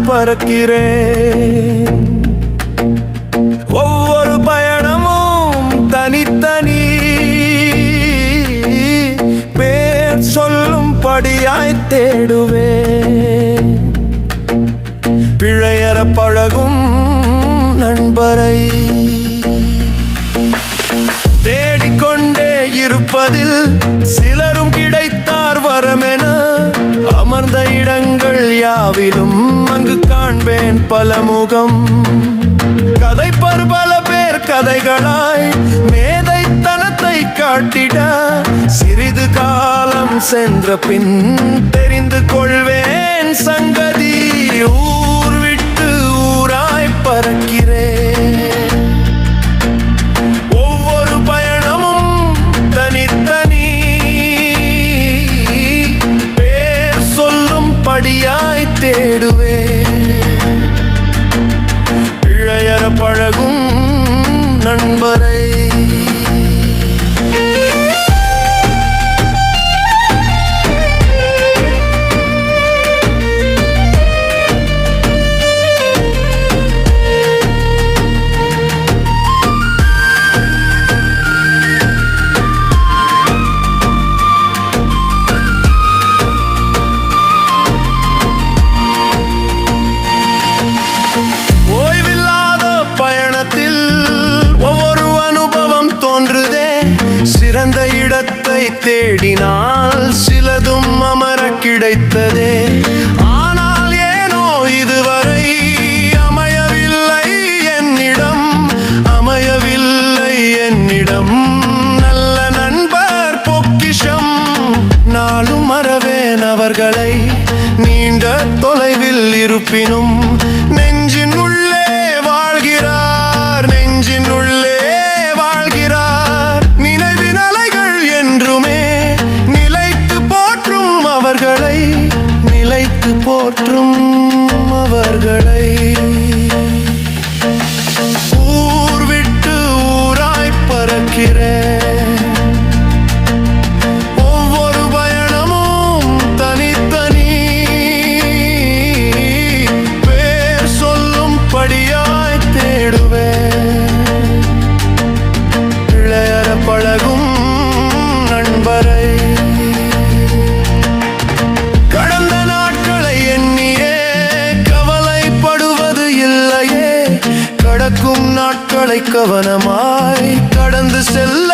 பறக்கிறேன். ஒவ்வொரு பயணமும் தனித்தனி, பேர் சொல்லும்படியாய் தேடுவேன். பிழையற பழகும் நண்பரை தேடிக்கொண்டே இருப்பதில் சிலரும் கிடைத்தார் வரமென. அமர்ந்த இடங்கள் யாவிலும் அங்கு காண்பேன் பல முகம். கதைப்பர் பல பேர் கதைகளாய் மேதைத்தனத்தை காட்டிட, சிறிது காலம் சென்ற பின் தெரிந்து கொள்வேன் சங்கதி. ஊர் விட்டு ஊராய் பறக்கிறேன். ஒவ்வொரு பயணமும் தனித்தனி, பேர் சொல்லும்படியாய் தேடுவேன். இழையற பழகும் நண்பரை சிறந்த இடத்தை தேடினால் சிலதும் அமர கிடைத்ததே. ஆனால் ஏனோ இதுவரை அமையவில்லை என்னிடம் நல்ல நண்பர் பொக்கிஷம். நாளும் மறவேன் அவர்களை, நீண்ட தொலைவில் இருப்பினும் நெஞ்சின் உள்ளே வாழ்கிறார், நெஞ்சின் உள்ளே வாழ்கிறார். நினைவின் அலைகள் என்றுமே நிலைத்து போற்றும் அவர்களை, நிலைத்து போற்றும் அவர்களை. ஊர் விட்டு ஊராய் பறக்கிறேன். ஒவ்வொரு பயணமும் தனித்தனி, பேர் சொல்லும்படியாய் தேடுவேன். இழையற பழகும் நண்பரை கடந்த நாட்களை எண்ணியே கவலைப்படுவது இல்லையே. கடக்கும் நாட்களை கவனமாய் கடந்து செல்ல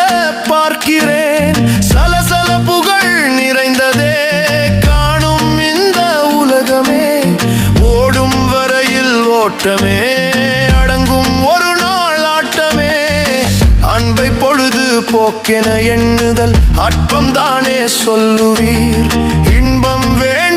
பார்க்கிறேன். சலசலப்புகள் நிறைந்ததே காணும் இந்த உலகமே. ஓடும் வரையில் ஓட்டமே, அடங்கும் ஒரு நாள் ஆட்டமே. அன்பை பொழுது போக்கென எண்ணுதல் அற்பம் தானே சொல்லுவீர். இன்பம் வேண்டும்